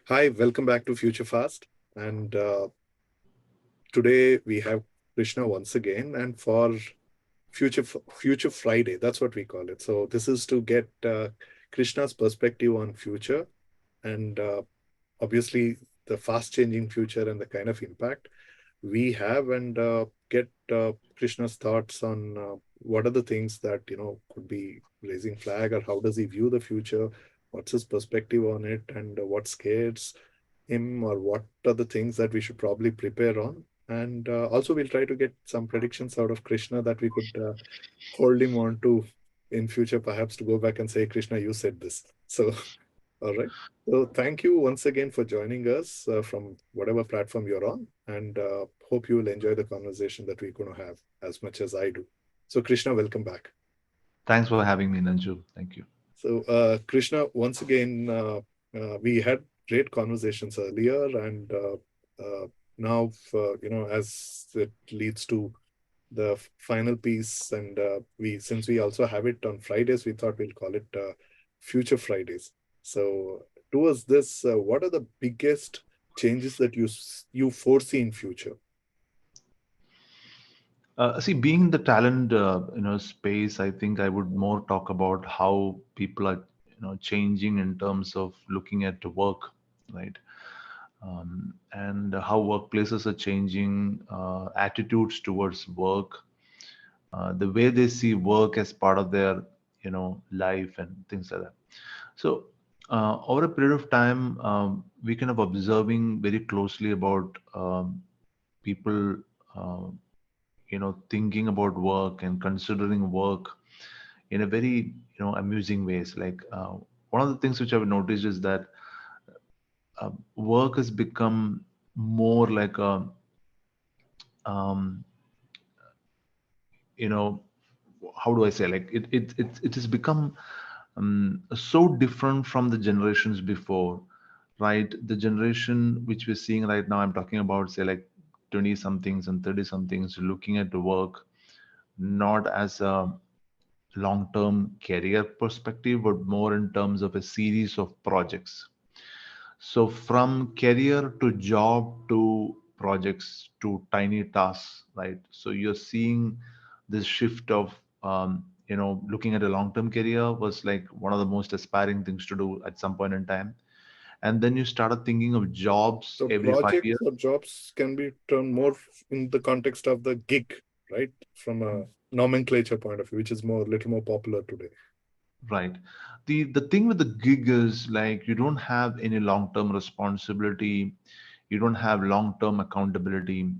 Hi, welcome back to FutureFast. And today we have Krishna once again, and for Future Friday, that's what we call it. So this is to get Krishna's perspective on future and obviously the fast changing future and the kind of impact we have, and get Krishna's thoughts on what are the things that could be raising flag, or how does he view the future, what's his perspective on it, and what scares him, or what are the things that we should probably prepare on. And also, we'll try to get some predictions out of Krishna that we could hold him on to in future, perhaps to go back and say, Krishna, you said this. So, all right. So, thank you once again for joining us from whatever platform you're on, and hope you will enjoy the conversation that we're going to have as much as I do. So, Krishna, welcome back. Thanks for having me, Nanju. Thank you. So, Krishna, once again, we had great conversations earlier, and now, as it leads to the final piece, and since we also have it on Fridays, we thought we'll call it Future Fridays. So, towards this, what are the biggest changes that you foresee in future? See, being in the talent, space, I think I would more talk about how people are, changing in terms of looking at work, right? And how workplaces are changing, attitudes towards work, the way they see work as part of their, life and things like that. So, over a period of time, we kind of observing very closely about people. Thinking about work and considering work in a very amusing ways, like one of the things which I've noticed is that work has become more like a um, you know how do I say, like it has become so different from the generations before, right? The generation which we're seeing right now, I'm talking about, say, like 20 somethings and 30 somethings, looking at the work not as a long-term career perspective, but more in terms of a series of projects. So from career to job to projects to tiny tasks, right? So you're seeing this shift of, looking at a long-term career was like one of the most aspiring things to do at some point in time. And then you started thinking of jobs So, every 5 years. projects or jobs can be termed more in the context of the gig, right? From a nomenclature point of view, which is more little more popular today. Right. The thing with the gig is like you don't have any long-term responsibility, you don't have long-term accountability,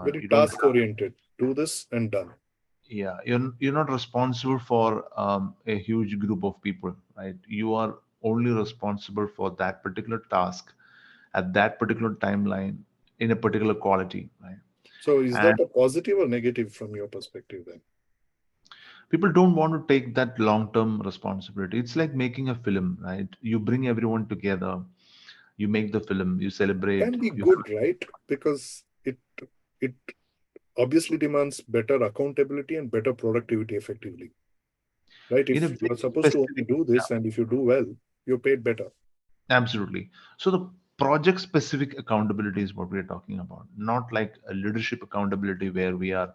Very you don't task have, oriented. Do this and done. yeah, you're not responsible for a huge group of people, right? You are only responsible for that particular task at that particular timeline in a particular quality, right? So is And that a positive or negative from your perspective then? people don't want to take that long-term responsibility. It's like making a film, right? You bring everyone together, you make the film, you celebrate, Can be you good, right? Because it obviously demands better accountability and better productivity effectively. Right? in a If very you're supposed to only specific, do yeah, this and if you do well, you're paid better. absolutely. So the project specific accountability is what we're talking about, not like a leadership accountability where we are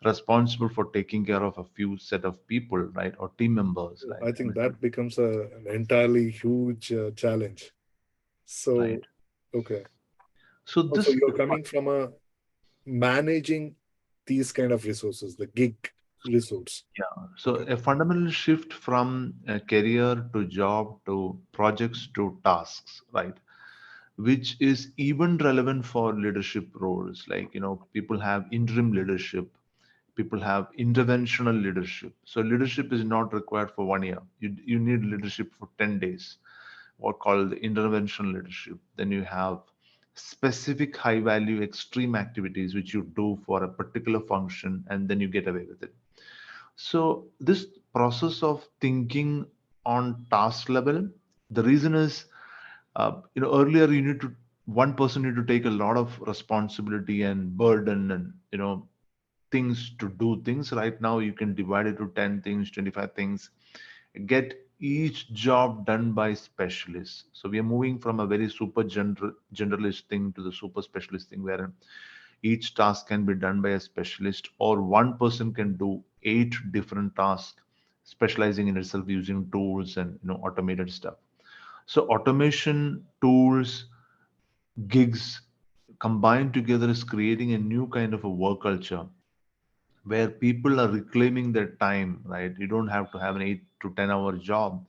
responsible for taking care of a few set of people, right, or team members, right? I I think mean, that becomes an entirely huge challenge. So, right. okay. So Also, this, you're coming from a managing these kind of resources, the gig resource. yeah. So Okay. a fundamental shift from a career to job to projects to tasks, right? Which is even relevant for leadership roles. Like, people have interim leadership, people have interventional leadership. So leadership is not required for 1 year. You need leadership for 10 days, what called the interventional leadership. Then you have specific high value extreme activities which you do for a particular function and then you get away with it. So this process of thinking on task level, the reason is, earlier you need to, one person need to take a lot of responsibility and burden and, things to do things. Right now you can divide it to 10 things, 25 things, get each job done by specialists. So we are moving from a very super generalist thing to the super specialist thing, where each task can be done by a specialist, or one person can do 8 different tasks, specializing in itself using tools and automated stuff. So automation tools, gigs combined together is creating a new kind of a work culture where people are reclaiming their time, right? You don't have to have an 8 to 10 hour job.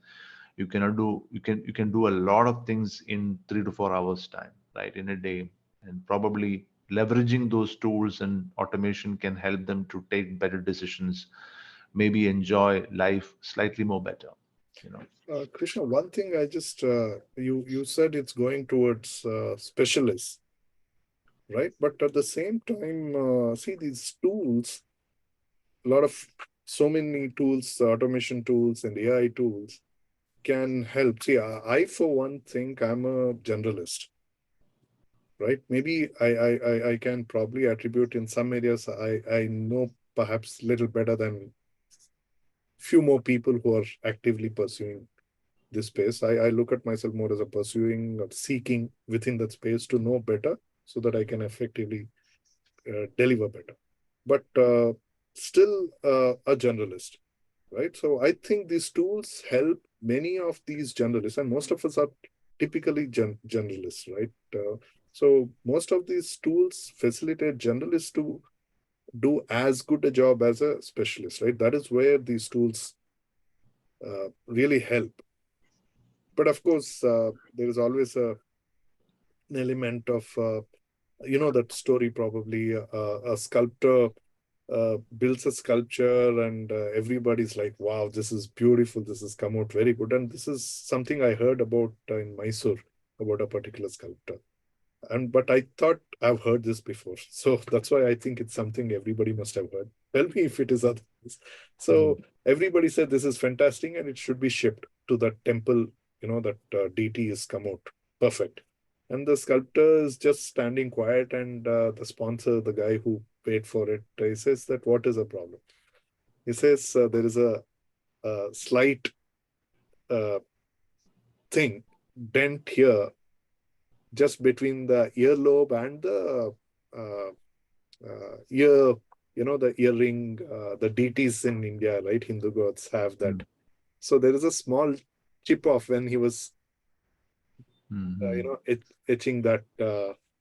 You can do a lot of things in 3 to 4 hours time, right, in a day. And probably leveraging those tools and automation can help them to take better decisions, maybe enjoy life slightly more better, you know. Krishna, one thing I just you said it's going towards specialists, right? But at the same time, see these tools, a lot of so many tools, automation tools and AI tools can help. See, I for one think I'm a generalist, right? Maybe I can probably attribute in some areas I know perhaps little better than few more people who are actively pursuing this space. I look at myself more as a pursuing or seeking within that space to know better so that I can effectively deliver better. But still a generalist, right? So I think these tools help many of these generalists, and most of us are typically generalists, right? So most of these tools facilitate generalists to do as good a job as a specialist, right? That is where these tools really help. But of course, there is always an element of that story probably a sculptor builds a sculpture and everybody's like, wow, this is beautiful, this has come out very good. And this is something I heard about in Mysore about a particular sculptor. And but I thought I've heard this before, so that's why I think it's something everybody must have heard. Tell me if it is otherwise. So everybody said this is fantastic and it should be shipped to the temple, that deity is come out perfect. And the sculptor is just standing quiet, and the sponsor, the guy who paid for it, he says that what is the problem? He says there is a slight uh, thing, dent here, just between the earlobe and the ear, the earring, the deities in India, right? Hindu gods have that. So there is a small chip off when he was, Mm-hmm. etching that,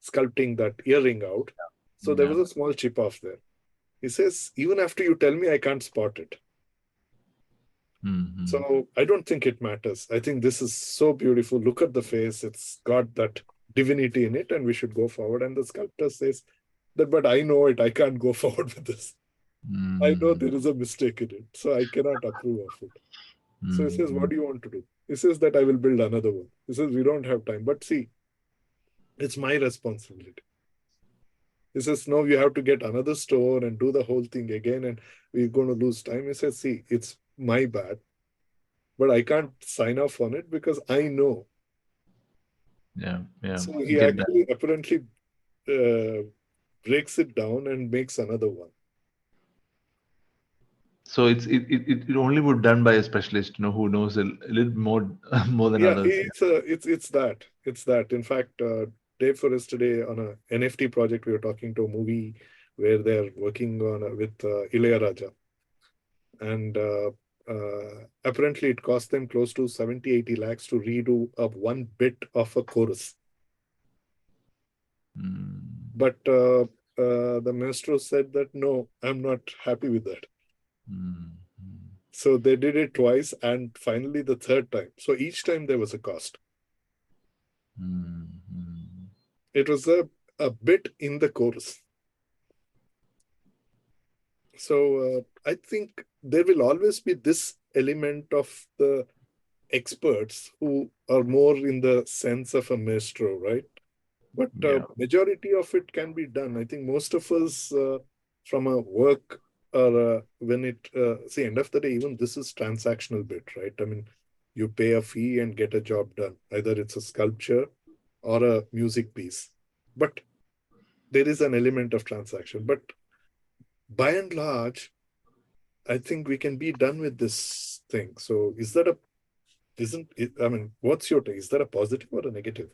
sculpting that earring out. So there Yeah. was a small chip off there. He says, even after you tell me, I can't spot it. Mm-hmm. So I don't think it matters. I think this is so beautiful. Look at the face. It's got that divinity in it, and we should go forward. And the sculptor says that, but I know it. I can't go forward with this. I know Mm-hmm. there is a mistake in it. So I cannot approve of it. So he says, Mm-hmm. what do you want to do? He says that I will build another one. He says, we don't have time. But see, it's my responsibility. He says, no, you have to get another store and do the whole thing again, and we're going to lose time. He says, see, it's my bad, but I can't sign off on it because I know. Yeah, yeah, So he get that. actually apparently uh, breaks it down and makes another one. So it only would done by a specialist, who knows a little more more than Yeah, others. Yeah. it's that. In fact, day for yesterday on a NFT project, we were talking to a movie where they're working on with Ilayaraja, and apparently it cost them close to 70-80 lakhs to redo up one bit of a chorus. Mm, But the maestro said that no, I'm not happy with that. mm, mm, So they did it twice, and finally the third time. So each time there was a cost. mm, mm. It was a bit in the chorus. So I think there will always be this element of the experts who are more in the sense of a maestro, right? But Yeah, majority of it can be done. I think most of us, from a work or when it see end of the day, even this is transactional bit, right? I mean, you pay a fee and get a job done. Either it's a sculpture or a music piece, but there is an element of transaction. But by and large, I think we can be done with this thing. So is that a Isn't it? I mean, what's your take? Is that a positive or a negative?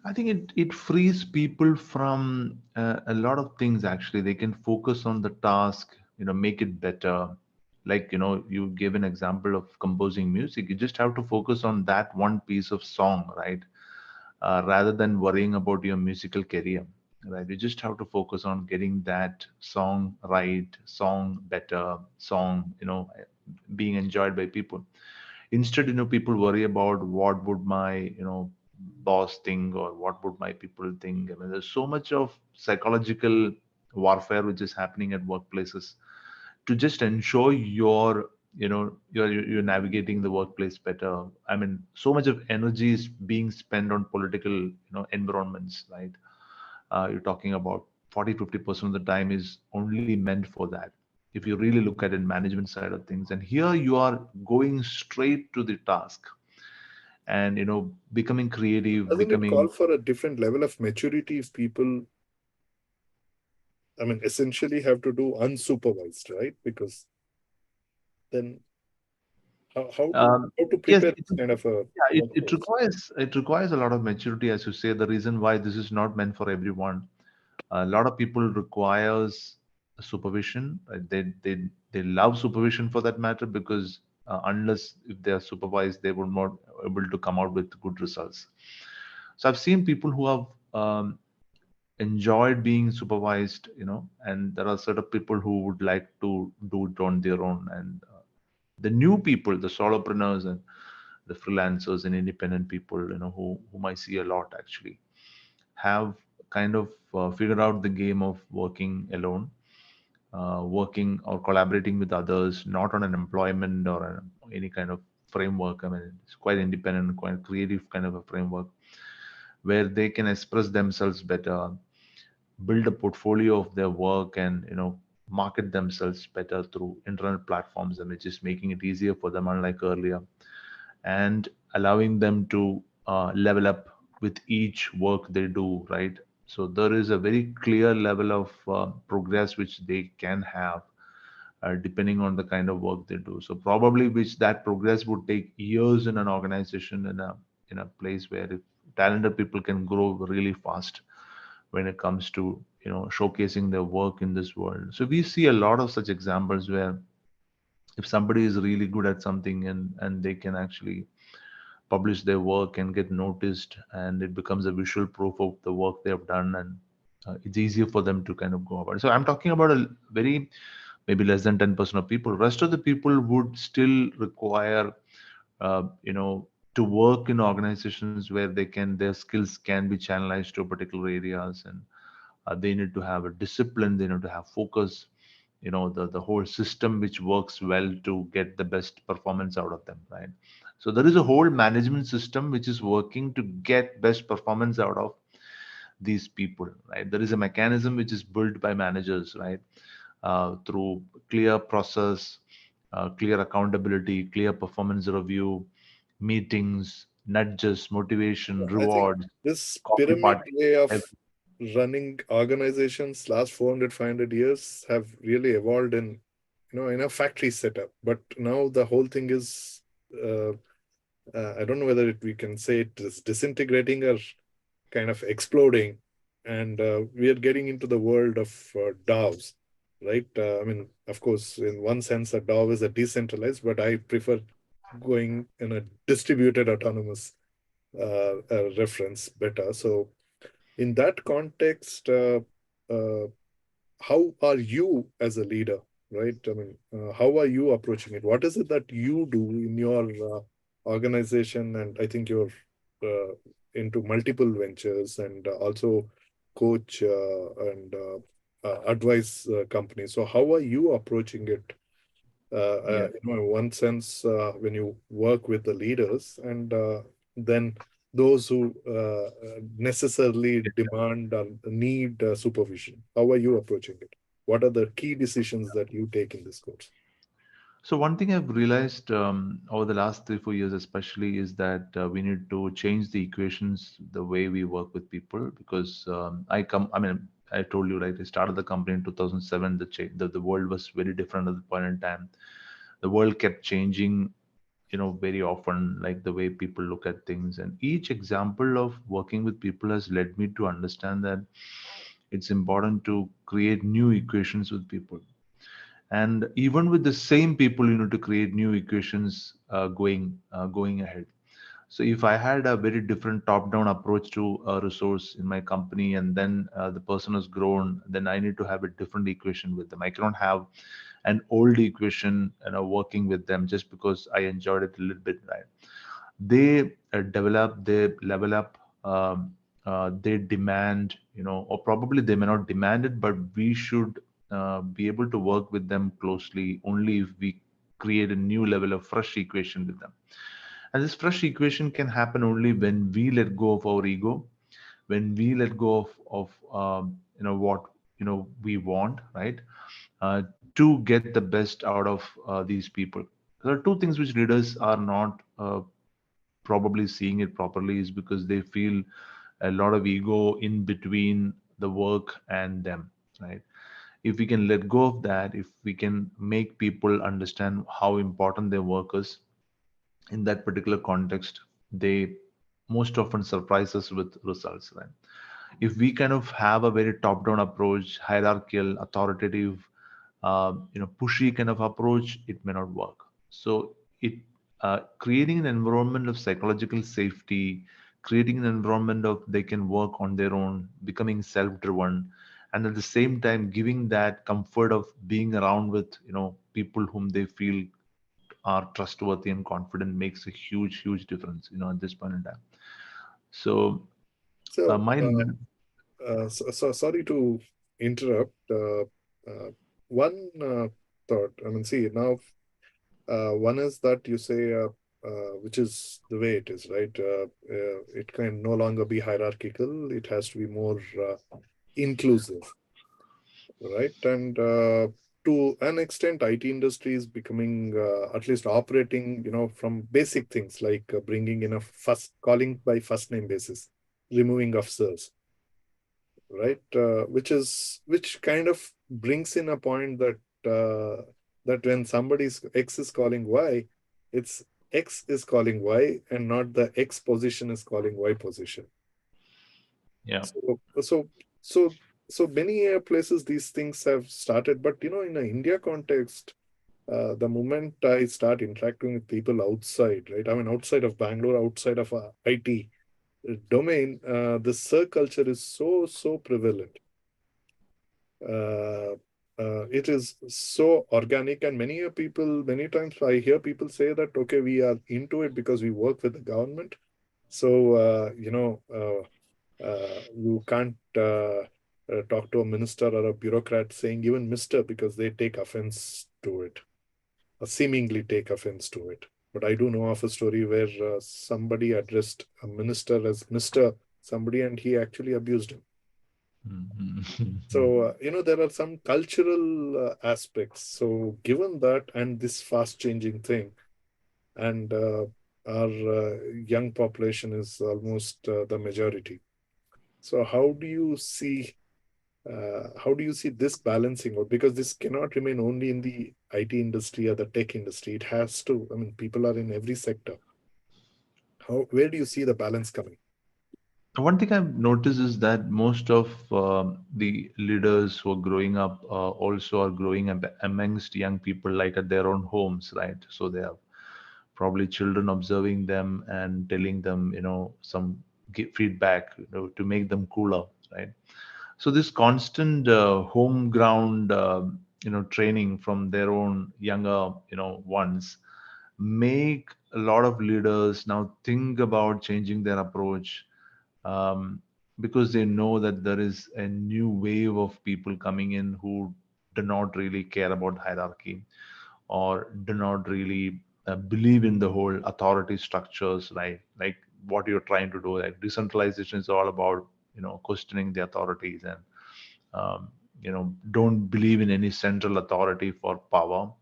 I think it frees people from a lot of things. Actually, they can focus on the task, make it better. Like, you gave an example of composing music. You just have to focus on that one piece of song, right? Rather than worrying about your musical career, right? You just have to focus on getting that song right, song better, song, being enjoyed by people. Instead, people worry about what would my, boss think, or what would my people think. I mean, there's so much of psychological warfare which is happening at workplaces to just ensure you're navigating the workplace better. I mean, so much of energy is being spent on political, environments, right? You're talking about 40-50% of the time is only meant for that, if you really look at it management side of things. And here you are going straight to the task, and becoming creative, Doesn't it call becoming. for a different level of maturity if people, I mean, essentially have to do unsupervised, right? Because then um, how to yes, prepare this kind of a yeah, workforce? it requires a lot of maturity, as you say. The reason why this is not meant for everyone, a lot of people requires supervision. They love supervision for that matter, because unless if they are supervised, they will not able to come out with good results. So I've seen people who have enjoyed being supervised, and there are certain people who would like to do it on their own. And the new people, the solopreneurs and the freelancers and independent people, whom I see a lot actually, have kind of figured out the game of working alone, working or collaborating with others, not on an employment or any kind of framework. I mean, it's quite independent, quite creative kind of a framework where they can express themselves better, build a portfolio of their work, and market themselves better through internet platforms, and which is making it easier for them, unlike earlier, and allowing them to level up with each work they do, right? So there is a very clear level of progress which they can have, depending on the kind of work they do. So probably which that progress would take years in an organization, in a place where if talented people can grow really fast when it comes to showcasing their work in this world. So we see a lot of such examples where if somebody is really good at something, and they can actually publish their work and get noticed, and it becomes a visual proof of the work they have done, and it's easier for them to kind of go about it. So I'm talking about a very, maybe less than 10% of people. Rest of the people would still require uh, you know to work in organizations where their skills can be channelized to particular areas, and they need to have a discipline, they need to have focus, the whole system which works well to get the best performance out of them, right? So there is a whole management system which is working to get best performance out of these people, right? There is a mechanism which is built by managers, right? Through clear process, clear accountability, clear performance review, meetings, nudges, motivation, I think rewards, this coffee pyramid party. way of running organizations last 400, 500 years have really evolved in, in a factory setup. But now the whole thing is, uh, I don't know whether we can say it is disintegrating or kind of exploding. And we are getting into the world of DAOs, right? I mean, of course, in one sense, a DAO is a decentralized, but I prefer going in a distributed autonomous reference better. So, in that context, uh, how are you as a leader, right? I mean, how are you approaching it? What is it that you do in your organization? And I think you're uh, into multiple ventures and also coach advise companies. So how are you approaching it? Yeah. In one sense, when you work with the leaders, and then those who necessarily demand or need supervision. How are you approaching it? What are the key decisions that you take in this course? So one thing I've realized over the last 3-4 years, especially, is that we need to change the equations, the way we work with people. Because I mean, I told you, right? I started the company in 2007. The world was very different at the point in time. The world kept changing very often, like the way people look at things. And each example of working with people has led me to understand that it's important to create new equations with people. And even with the same people, you need to create new equations going ahead. So if I had a very different top-down approach to a resource in my company, and then the person has grown, then I need to have a different equation with them. I cannot have an old equation, working with them just because I enjoyed it a little bit, right? They develop, they level up, they demand, or probably they may not demand it, but we should be able to work with them closely only if we create a new level of fresh equation with them. And this fresh equation can happen only when we let go of our ego, when we let go of what we want, right? To get the best out of these people. There are two things which leaders are not probably seeing it properly, is because they feel a lot of ego in between the work and them, right? If we can let go of that, if we can make people understand how important their work is in that particular context, they most often surprise us with results, right? If we kind of have a very top down approach, hierarchical, authoritative, pushy kind of approach, it may not work. So it creating an environment of psychological safety, creating an environment of they can work on their own, becoming self driven, and at the same time giving that comfort of being around with people whom they feel are trustworthy and confident makes a huge difference, at this point in time. So So, my sorry to interrupt. One thought. I mean, see now. One is that you say, which is the way it is, right? It can no longer be hierarchical. It has to be more inclusive, right? And to an extent, IT industry is becoming, at least operating, from basic things like bringing in a first calling by first name basis, removing of sirs, right? Which kind of brings in a point that that when somebody's X is calling Y, it's X is calling Y and not the X position is calling Y position. yeah. So so many places these things have started, but in an India context, the moment I start interacting with people outside, right? I mean, outside of Bangalore, outside of IT domain, the Sir culture is so prevalent. uh, it is so organic, and many times I hear people say that, okay, we are into it because we work with the government, so you can't talk to a minister or a bureaucrat saying even mister, because they take offense to it, or seemingly take offense to it. But I do know of a story where somebody addressed a minister as Mr. somebody, and he actually abused him. So, there are some cultural aspects. So, given that and this fast changing thing, and our young population is almost the majority. So, how do you see this balancing out? Because this cannot remain only in the IT industry or the tech industry. It has to. I mean, people are in every sector. Where do you see the balance coming? One thing I've noticed is that most of the leaders who are growing up also are growing amongst young people, like at their own homes, right? So they have probably children observing them and telling them, some feedback, to make them cooler, right? So this constant home ground, training from their own younger, ones make a lot of leaders now think about changing their approach, um, because they know that there is a new wave of people coming in who do not really care about hierarchy, or do not really believe in the whole authority structures, right? Like what you're trying to do, like decentralization is all about questioning the authorities, and don't believe in any central authority for power.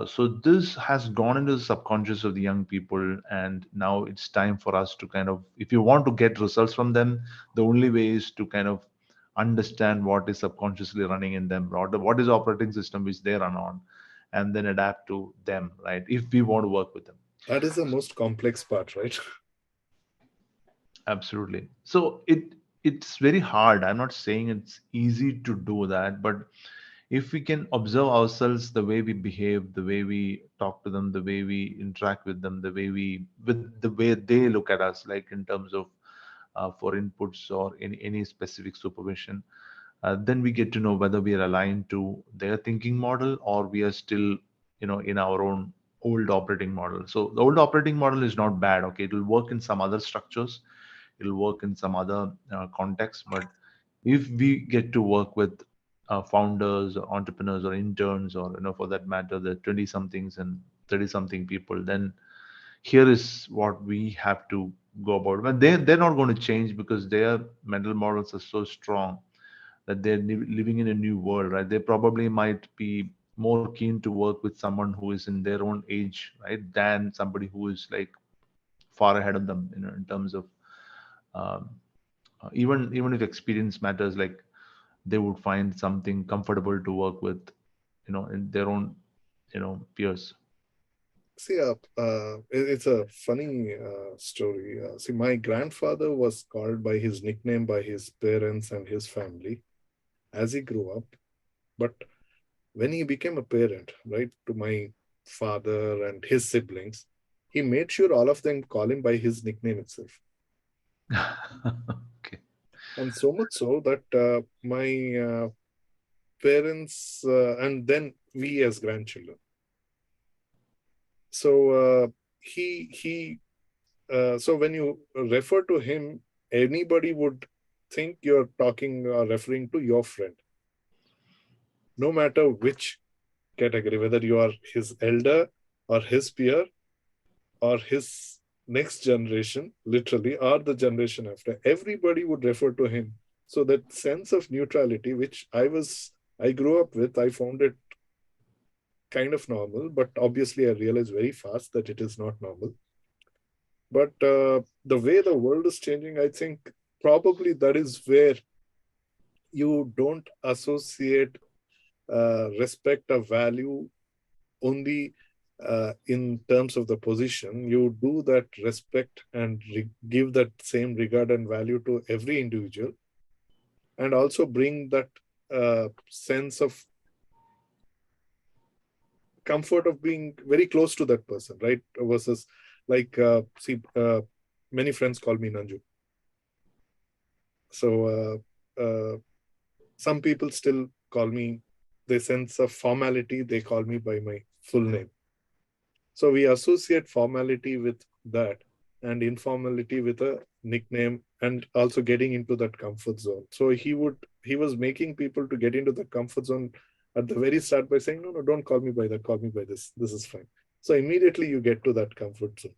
So this has gone into the subconscious of the young people, and now it's time for us to kind of, if you want to get results from them, the only way is to kind of understand what is subconsciously running in them, or what is operating system which they run on, and then adapt to them, right? If we want to work with them. That is the most complex part, right? Absolutely. So it's very hard. I'm not saying it's easy to do that, but if we can observe ourselves, the way we behave, the way we talk to them, the way we interact with them, the way they look at us, like in terms of for inputs or any specific supervision, then we get to know whether we are aligned to their thinking model or we are still, in our own old operating model. So the old operating model is not bad. Okay, it will work in some other structures, it'll work in some other contexts, but if we get to work with founders or entrepreneurs or interns, or for that matter the 20 somethings and 30 something people, then here is what we have to go about. But they're not going to change because their mental models are so strong that they're living in a new world, right? They probably might be more keen to work with someone who is in their own age, right, than somebody who is like far ahead of them, in terms of um, even if experience matters, like they would find something comfortable to work with, in their own, peers. See, it's a funny story. See, my grandfather was called by his nickname by his parents and his family as he grew up. But when he became a parent, right, to my father and his siblings, he made sure all of them call him by his nickname itself. Okay. And so much so that my parents and then we as grandchildren. So so when you refer to him, anybody would think you're talking or referring to your friend, no matter which category, whether you are his elder or his peer or his next generation, literally, or the generation after. Everybody would refer to him. So that sense of neutrality, which I grew up with, I found it kind of normal, but obviously I realized very fast that it is not normal. But the way the world is changing, I think probably that is where you don't associate respect or value only in terms of the position. You do that respect and give that same regard and value to every individual, and also bring that sense of comfort of being very close to that person, right? Versus like, see, many friends call me Nanju. So some people still call me, the sense of formality, they call me by my full name. So we associate formality with that and informality with a nickname, and also getting into that comfort zone. So he was making people to get into the comfort zone at the very start by saying, no, no, don't call me by that, call me by this. This is fine. So immediately you get to that comfort zone.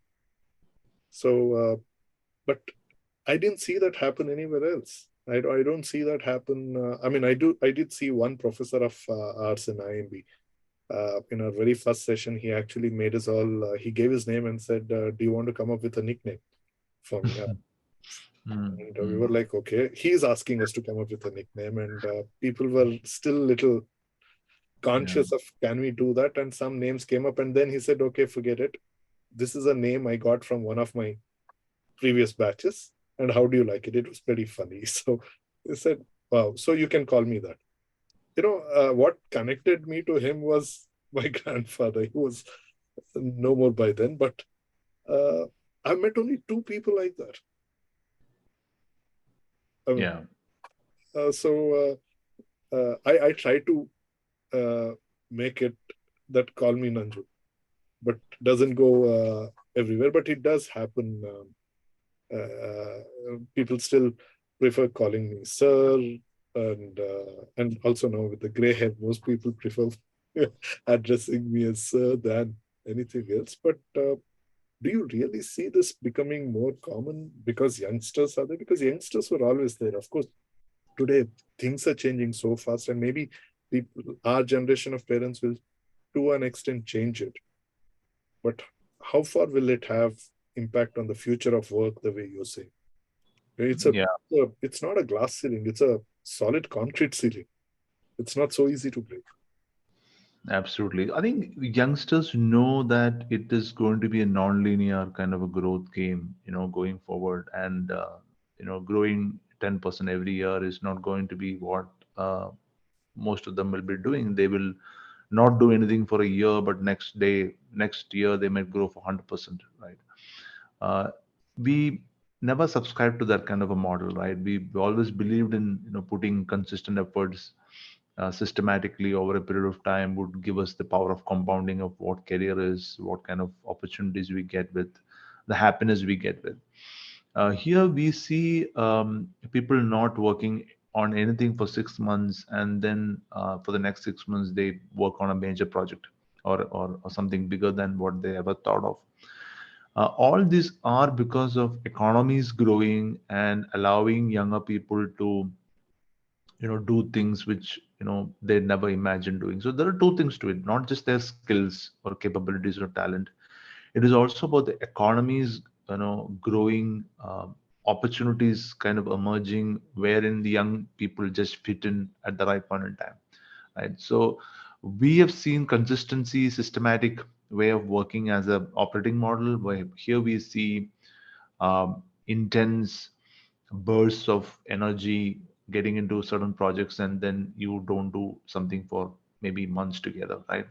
So, but I didn't see that happen anywhere else. I don't see that happen. I mean, I did see one professor of arts in IMB. In our very first session, he actually made us all, he gave his name and said, do you want to come up with a nickname for me? And we Mm. were like, okay, he's asking us to come up with a nickname. And people were still little Yeah. conscious of, can we do that? And some names came up. And then he said, okay, forget it. This is a name I got from one of my previous batches. And how do you like it? It was pretty funny. So he said, wow, so you can call me that. What connected me to him was my grandfather. He was no more by then, but uh, I met only two people like that. I mean, Yeah. I try to uh, make it that call me Nanju, but doesn't go everywhere. But it does happen. People still prefer calling me sir, and also now with the gray hair, most people prefer addressing me as sir than anything else. But do you really see this becoming more common because youngsters are there? Because youngsters were always there. Of course, today things are changing so fast, and maybe our generation of parents will, to an extent, change it. But how far will it have impact on the future of work? The way you say, Yeah. it's not a glass ceiling; it's a solid concrete ceiling. It's not so easy to break. Absolutely. I think youngsters know that it is going to be a non-linear kind of a growth game, going forward. And, growing 10% every year is not going to be what uh, most of them will be doing. They will not do anything for a year, but next year, they might grow for 100%, right? Uh, we never subscribed to that kind of a model, right? We always believed in, putting consistent efforts systematically over a period of time would give us the power of compounding of what career is, what kind of opportunities we get with, the happiness we get with. Here we see people not working on anything for 6 months, and then for the next 6 months they work on a major project or something bigger than what they ever thought of. All these are because of economies growing and allowing younger people to do things which they never imagined doing. So there are two things to it, not just their skills or capabilities or talent. It is also about the economies growing, opportunities kind of emerging wherein the young people just fit in at the right point in time, right? So we have seen consistency, systematic way of working as a operating model, where here we see intense bursts of energy getting into certain projects, and then you don't do something for maybe months together, right?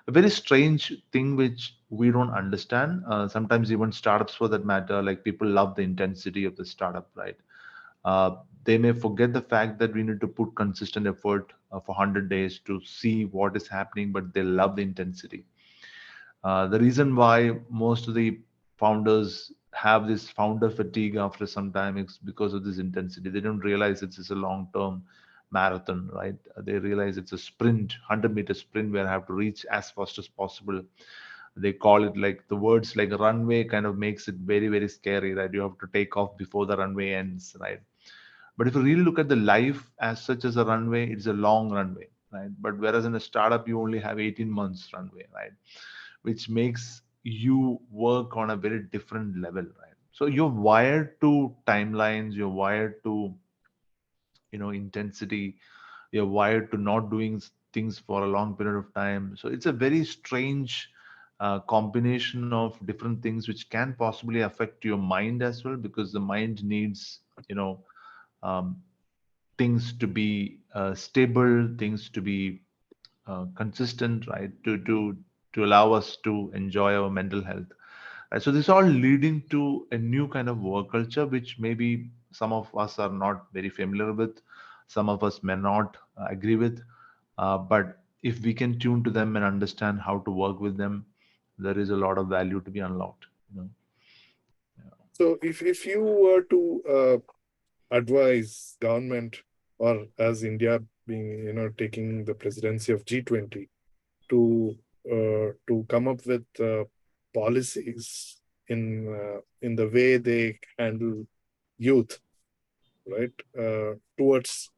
A very strange thing which we don't understand. Sometimes even startups, for that matter, like people love the intensity of the startup, right? They may forget the fact that we need to put consistent effort for 100 days to see what is happening, but they love the intensity. The reason why most of the founders have this founder fatigue after some time is because of this intensity. They don't realize it's a long term marathon, right? They realize it's a sprint, 100-meter sprint where I have to reach as fast as possible. They call it, like, the words like runway kind of makes it very, very scary, right? You have to take off before the runway ends, right? But if you really look at the life as such as a runway, it's a long runway, right? But whereas in a startup, you only have 18 months runway, right? Which makes you work on a very different level, right? So you're wired to timelines, you're wired to intensity, you're wired to not doing things for a long period of time. So it's a very strange combination of different things which can possibly affect your mind as well, because the mind needs you know um, things to be stable, things to be consistent, right? To allow us to enjoy our mental health. Right? So this all leading to a new kind of work culture, which maybe some of us are not very familiar with, some of us may not agree with, but if we can tune to them and understand how to work with them, there is a lot of value to be unlocked. So if you were to advise government, or as India being, taking the presidency of G20, to come up with policies in the way they handle youth, right, towards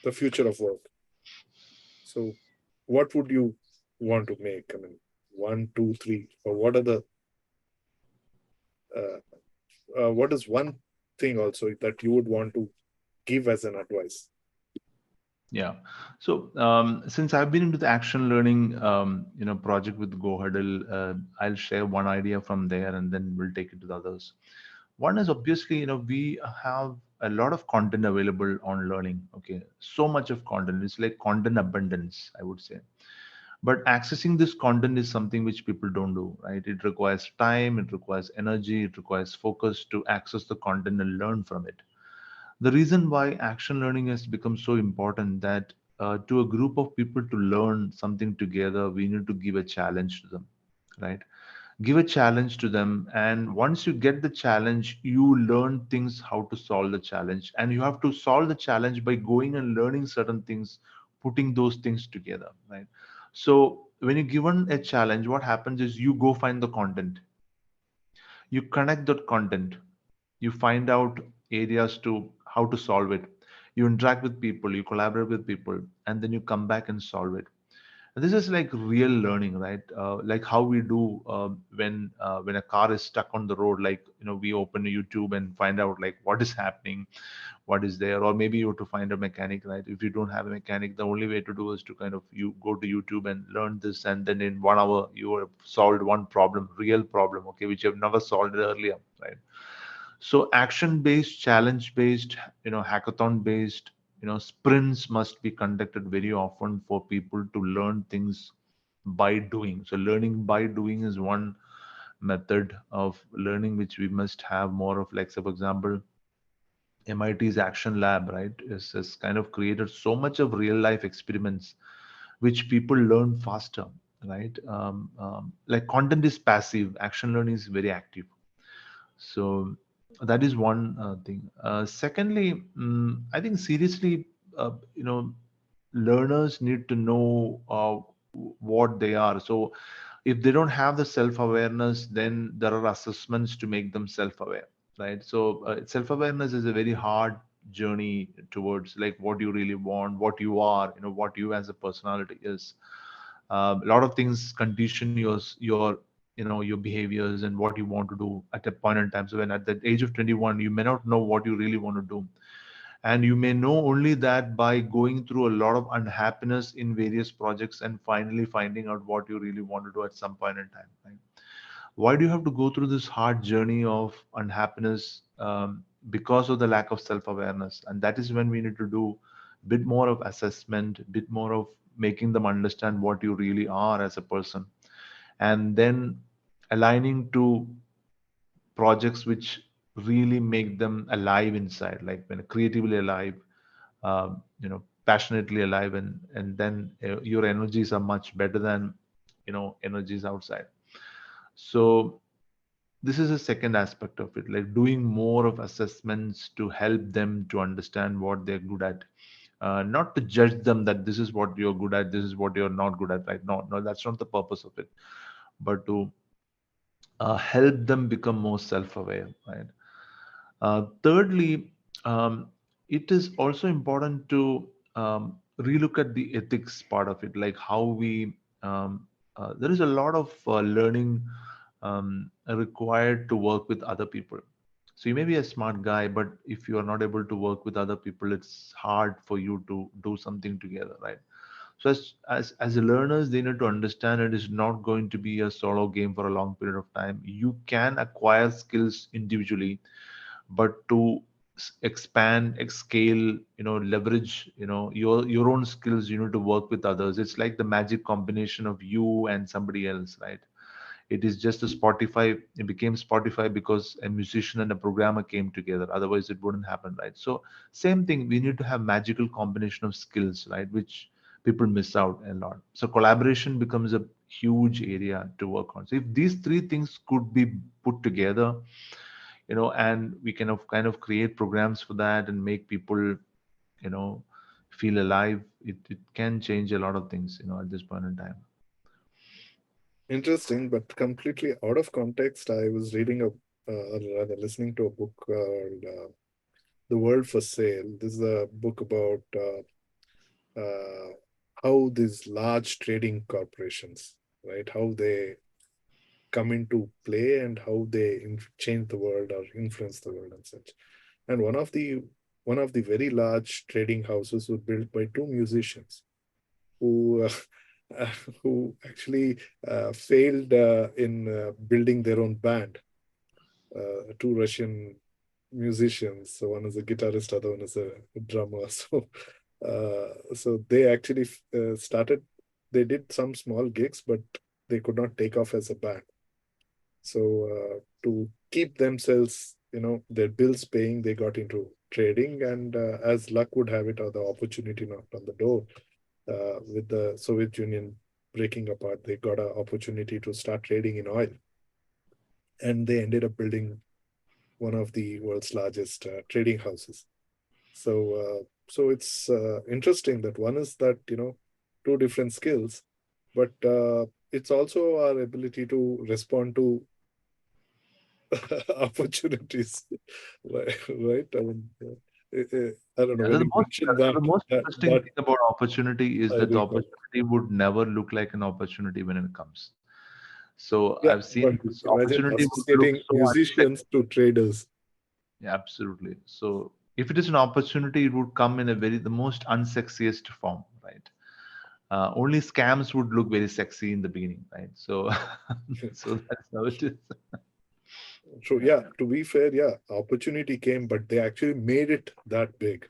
the future of work. So, what would you want to make? I mean, one, two, three, or what are the uh, what is one thing also that you would want to give as an advice? Yeah. So since I've been into the action learning, project with Go Huddle, I'll share one idea from there, and then we'll take it to the others. One is, obviously, we have a lot of content available on learning. Okay, so much of content. It's like content abundance, I would say. But accessing this content is something which people don't do, right? It requires time, it requires energy, it requires focus to access the content and learn from it. The reason why action learning has become so important, that to a group of people to learn something together, we need to give a challenge to them, right? Give a challenge to them, and once you get the challenge, you learn things how to solve the challenge, and you have to solve the challenge by going and learning certain things, putting those things together, right? So when you're given a challenge, what happens is you go find the content, you connect that content, you find out areas to how to solve it, you interact with people, you collaborate with people, and then you come back and solve it. This is like real learning, right? Like how we do when a car is stuck on the road. Like, we open YouTube and find out like what is happening, what is there, or maybe you have to find a mechanic, right? If you don't have a mechanic, the only way to do is to kind of you go to YouTube and learn this, and then in 1 hour you have solved one problem, real problem, okay, which you have never solved earlier, right? So action based, challenge based, hackathon based, sprints must be conducted very often for people to learn things by doing. So learning by doing is one method of learning which we must have more of. Like, say for example, MIT's Action Lab, right, has kind of created so much of real life experiments which people learn faster, right? Like content is passive, action learning is very active. So that is one thing. Secondly, I think seriously, learners need to know what they are. So if they don't have the self-awareness, then there are assessments to make them self-aware, right? So self-awareness is a very hard journey towards like what you really want, what you are, what you as a personality is. A lot of things condition your behaviors and what you want to do at a point in time. So when at the age of 21 you may not know what you really want to do, and you may know only that by going through a lot of unhappiness in various projects and finally finding out what you really want to do at some point in time, right? Why do you have to go through this hard journey of unhappiness? Because of the lack of self-awareness. And that is when we need to do a bit more of assessment, a bit more of making them understand what you really are as a person, and then aligning to projects which really make them alive inside, like when creatively alive, passionately alive, and then your energies are much better than energies outside. So this is a second aspect of it, like doing more of assessments to help them to understand what they're good at, not to judge them that this is what you're good at, this is what you're not good at, right? No, no, that's not the purpose of it, but to help them become more self-aware, right? Thirdly, it is also important to relook at the ethics part of it, like how we. There is a lot of learning required to work with other people. So you may be a smart guy, but if you are not able to work with other people, it's hard for you to do something together, right? So as a learners, they need to understand it is not going to be a solo game for a long period of time. You can acquire skills individually, but to expand, scale, leverage, your own skills, you need to work with others. It's like the magic combination of you and somebody else, right? It is just a Spotify. It became Spotify because a musician and a programmer came together. Otherwise, it wouldn't happen, right? So, same thing. We need to have magical combination of skills, right? Which people miss out a lot. So, collaboration becomes a huge area to work on. So, if these three things could be put together, and we can of kind of create programs for that and make people, feel alive, it can change a lot of things, at this point in time. Interesting, but completely out of context. I was reading a, or rather listening to a book called The World for Sale. This is a book about how these large trading corporations, right, how they come into play and how they change the world or influence the world and such. And one of the very large trading houses was built by two musicians who who actually failed in building their own band. Two Russian musicians. So one is a guitarist, other one is a drummer. So they actually started. They did some small gigs, but they could not take off as a band. So to keep themselves, their bills paying, they got into trading, and as luck would have it, or the opportunity knocked on the door. With the Soviet Union breaking apart, they got an opportunity to start trading in oil, and they ended up building one of the world's largest trading houses. So it's interesting that one is that two different skills, but it's also our ability to respond to opportunities, right? Right. I mean, I don't know Yeah, when you mentioned the most interesting that thing about opportunity is I that the recall. opportunity would never look like an opportunity when it comes. So Yeah, I've seen but this imagine opportunity would look associating so musicians unsexy. to traders. Yeah, absolutely. So if it is an opportunity, it would come in a the most unsexiest form, right? Only scams would look very sexy in the beginning, right? So, so that's how it is. So Yeah, yeah, to be fair, yeah, opportunity came, but they actually made it that big.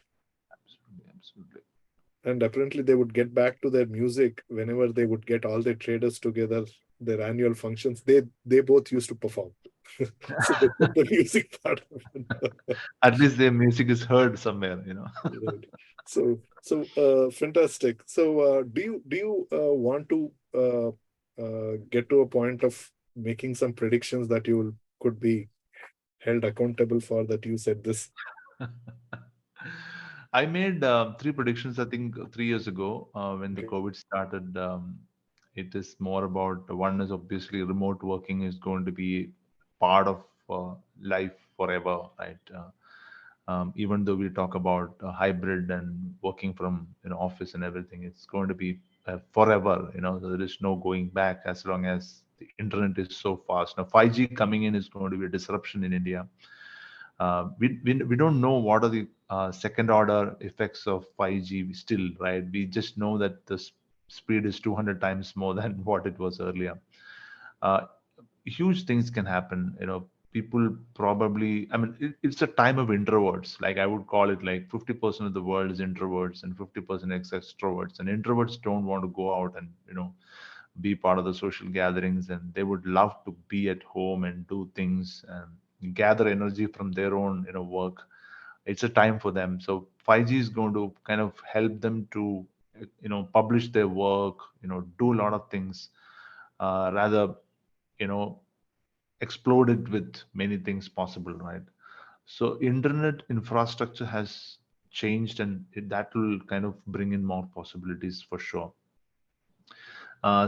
absolutely, absolutely. And apparently they would get back to their music whenever they would get all their traders together, their annual functions. They both used to perform. So they put the music part of it. At least their music is heard somewhere, you know. Right. So fantastic. So do you want to get to a point of making some predictions that you could be held accountable for, that you said this? I made three predictions, I think, 3 years ago when the Okay. COVID started. It is more about one is obviously remote working is going to be part of life forever, right? Even though we talk about hybrid and working from office and everything, it's going to be forever. So there is no going back as long as the internet is so fast. Now 5G coming in is going to be a disruption in India. We don't know what are the second order effects of 5G still, right? We just know that the speed is 200 times more than what it was earlier. Uh, Huge things can happen. People probably, I mean, it's a time of introverts. Like I would call it like 50% of the world is introverts and 50% is extroverts. And introverts don't want to go out and, be part of the social gatherings, and they would love to be at home and do things and gather energy from their own work. It's a time for them. So 5G is going to kind of help them to publish their work, do a lot of things, rather you know explode it with many things possible, right? So internet infrastructure has changed, and that will kind of bring in more possibilities for sure.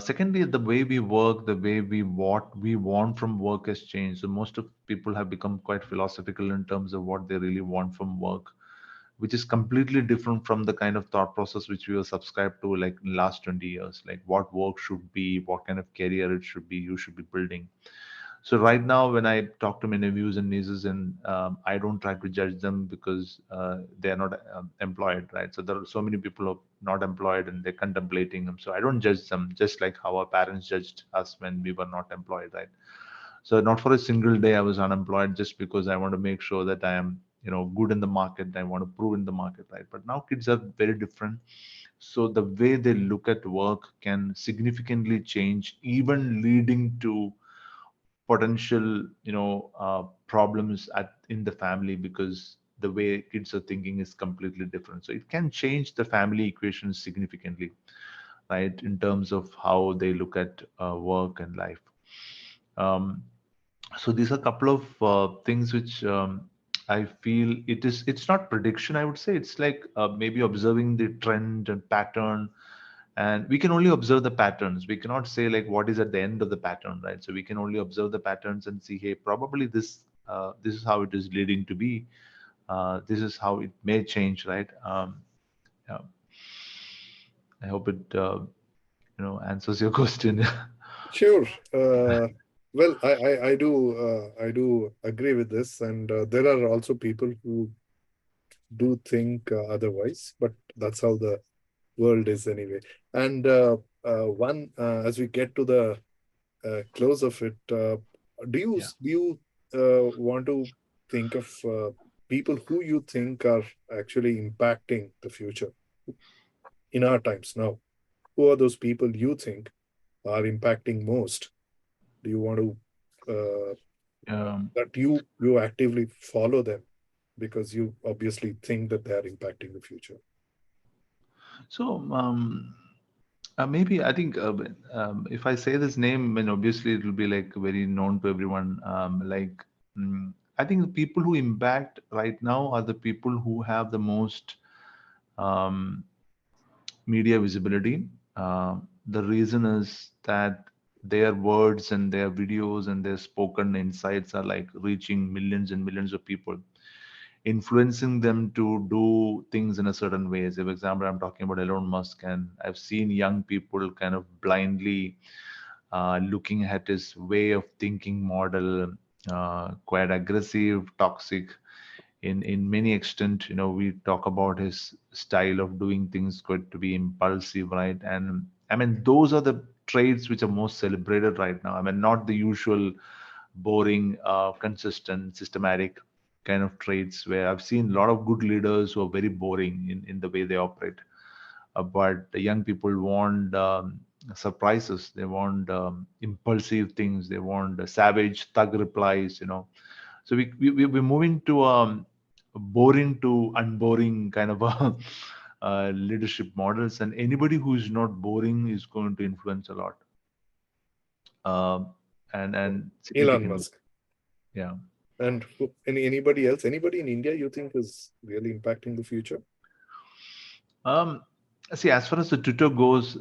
Secondly, the way we work, the way what we want from work has changed. So most of people have become quite philosophical in terms of what they really want from work, which is completely different from the kind of thought process which we were subscribed to like in last 20 years, like what work should be, what kind of career it should be, you should be building. So right now, when I talk to my nephews and nieces, and I don't try to judge them because they are not employed, right? So there are so many people who are not employed and they're contemplating them. So I don't judge them, just like how our parents judged us when we were not employed, right? So not for a single day I was unemployed just because I want to make sure that I am, good in the market. I want to prove in the market, right? But now kids are very different. So the way they look at work can significantly change, even leading to potential problems in the family, because the way kids are thinking is completely different. So it can change the family equation significantly, right, in terms of how they look at work and life. Um, so these are a couple of things which I feel it's not prediction, I would say. It's like maybe observing the trend and pattern, and we can only observe the patterns. We cannot say like what is at the end of the pattern, right? So we can only observe the patterns and see, hey, probably this is how it is leading to be. This is how it may change, right? Yeah, I hope it answers your question. Sure. Well, I do agree with this, and there are also people who do think otherwise, but that's how the world is anyway. And one as we get to the close of it, Yeah. do you want to think of people who you think are actually impacting the future in our times now? Who are those people you think are impacting most? Do you want to Um, that you actively follow them because you obviously think that they are impacting the future? so maybe I think if I say this name, then obviously it will be like very known to everyone. I think the people who impact right now are the people who have the most um, media visibility. The reason is that their words and their videos and their spoken insights are like reaching millions and millions of people. influencing them to do things in a certain way. So, for example, I'm talking about Elon Musk, and I've seen young people kind of blindly looking at his way of thinking model, quite aggressive, toxic. In many extent, we talk about his style of doing things going to be impulsive, right? And I mean, those are the traits which are most celebrated right now. I mean, not the usual boring, consistent, systematic kind of traits where I've seen a lot of good leaders who are very boring in the way they operate. But the young people want surprises. They want impulsive things. They want savage thug replies. So we're moving to boring to unboring kind of a leadership models, and anybody who is not boring is going to influence a lot, and Elon significantly. Musk. Yeah. And anybody else? Anybody in India you think is really impacting the future? Um, See, as far as the Twitter goes,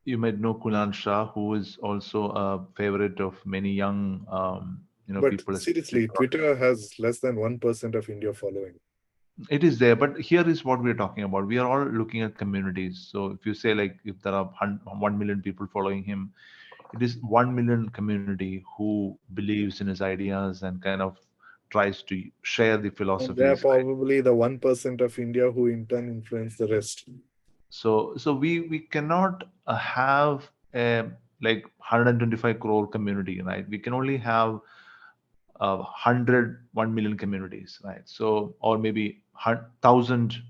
you might know Kunal Shah, who is also a favorite of many young, But people, especially. seriously, Twitter has less than 1% of India following. It is there, but here is what we're talking about. We are all looking at communities. So if you say like if there are 1 million people following him, it is 1 million community who believes in his ideas and kind of tries to share the And they're philosophies, right? probably the 1% of India who in turn influence the rest. So we cannot have a like 125 crore community, right? We can only have 100 1 million communities, right? So or maybe 1,000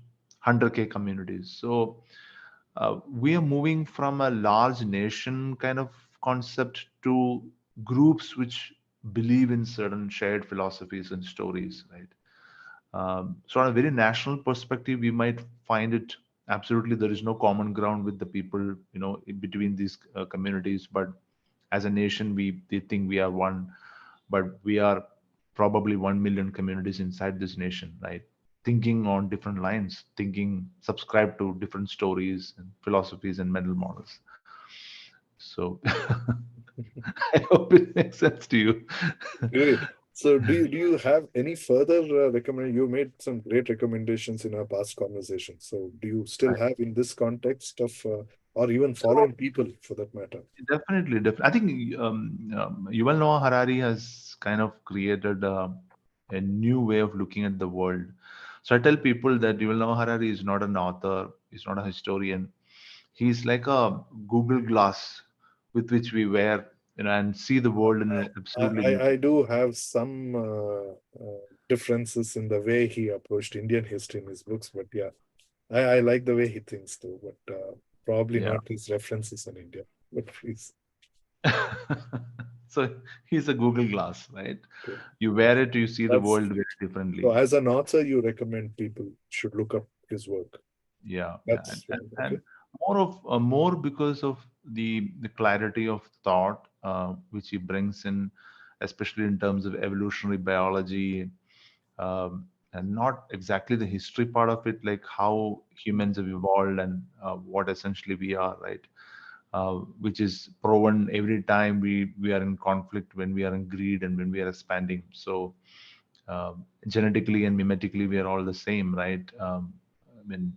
100K communities. So we are moving from a large nation kind of concept to groups which believe in certain shared philosophies and stories, right? So, on a very national perspective, we might find it absolutely there is no common ground with the people, in between these communities. But as a nation, we they think we are one, but we are probably 1 million communities inside this nation, right? Thinking on different lines, thinking subscribe to different stories and philosophies and mental models. So, I hope it makes sense to you. Great. So do you have any further recommend? You made some great recommendations in our past conversation. So do you still have in this context of or even So, following people for that matter? definitely, definitely. I think Yuval Noah Harari has kind of created a new way of looking at the world. So I tell people that Yuval Noah Harari is not an author, he's not a historian. He's like a Google Glass with which we wear, and see the world in an I, absolutely new. I do have some differences in the way he approached Indian history in his books, but yeah, I like the way he thinks too, but probably Yeah. not his references on India. But please, So he's a Google Glass, right? okay. You wear it, you see the That's world very so. differently. As an author, you recommend people should look up his work. Yeah, yeah, That's and okay. more because of the clarity of thought which he brings in, especially in terms of evolutionary biology, and not exactly the history part of it, like how humans have evolved and what essentially we are, right? Which is proven every time we are in conflict, when we are in greed, and when we are expanding. So genetically and mimetically, we are all the same, right? I mean,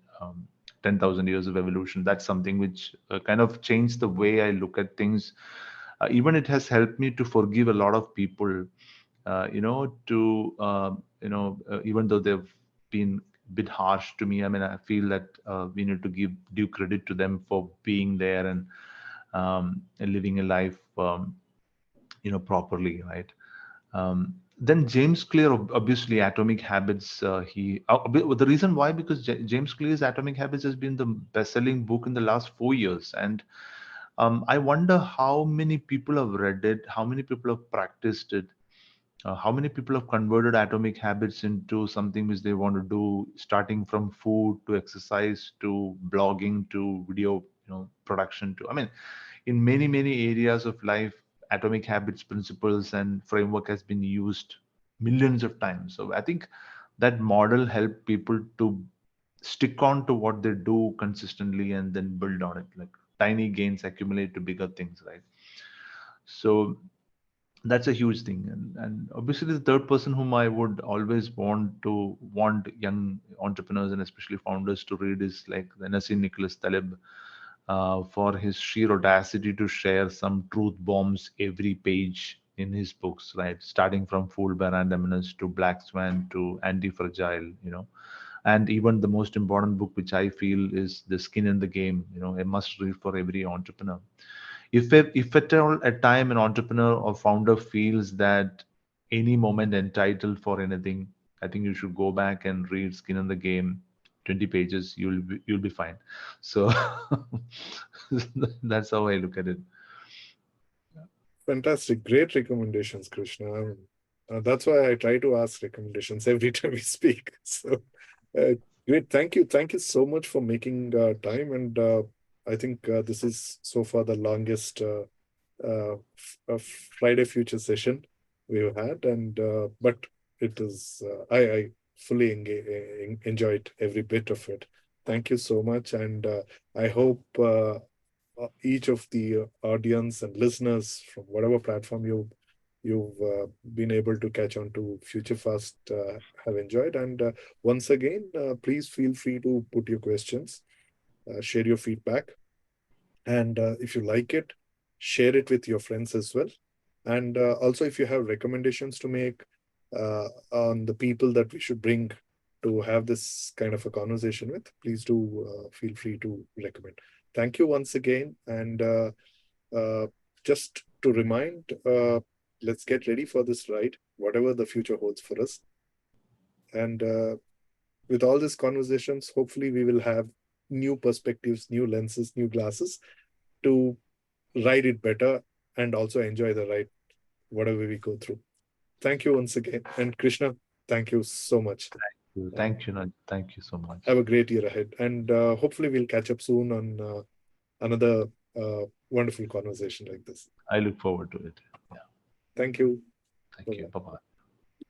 10,000 years of evolution. That's something which kind of changed the way I look at things. Even it has helped me to forgive a lot of people. Even though they've been a bit harsh to me. I mean, I feel that we need to give due credit to them for being there and living a life, properly, right? Then James Clear, obviously, Atomic Habits. The reason why, because James Clear's Atomic Habits has been the best-selling book in the last 4 years, and I wonder how many people have read it, how many people have practiced it, how many people have converted Atomic Habits into something which they want to do, starting from food to exercise to blogging to video, production to. I mean, in many areas of life, Atomic Habits principles and framework has been used millions of times. So I think that model helped people to stick on to what they do consistently and then build on it. Like tiny gains accumulate to bigger things, right? So That's a huge thing. And obviously the third person whom I would always want young entrepreneurs and especially founders to read is like the Nassim Nicholas Taleb, for his sheer audacity to share some truth bombs every page in his books, right? Starting from Fooled by Randomness to Black Swan to Anti-Fragile, and even the most important book, which I feel is The Skin in the Game, a must read for every entrepreneur. If at all a time an entrepreneur or founder feels that any moment entitled for anything, I think you should go back and read Skin in the Game, 20 pages. You'll be fine. So that's how I look at it. Fantastic. Great recommendations, Krishna. That's why I try to ask recommendations every time we speak. So, uh, great. Thank you. Thank you so much for making time. And I think this is so far the longest Friday Future session we've had. And but it is I fully enjoyed every bit of it. Thank you so much, and I hope each of the audience and listeners from whatever platform you've been able to catch on to FutureFast have enjoyed. And once again, please feel free to put your questions, share your feedback, and if you like it, share it with your friends as well. And also, if you have recommendations to make on the people that we should bring to have this kind of a conversation with, please do feel free to recommend. Thank you once again. And uh, just to remind, let's get ready for this ride, whatever the future holds for us. And with all these conversations, hopefully, we will have new perspectives, new lenses, new glasses to ride it better and also enjoy the ride, whatever we go through. Thank you once again. And Krishna, thank you so much. Uh, Thank you, Naj. Thank you so much. have a great year ahead. And hopefully, we'll catch up soon on another wonderful conversation like this. I look forward to it. Yeah. Thank you. Thank you. Bye-bye. Bye bye.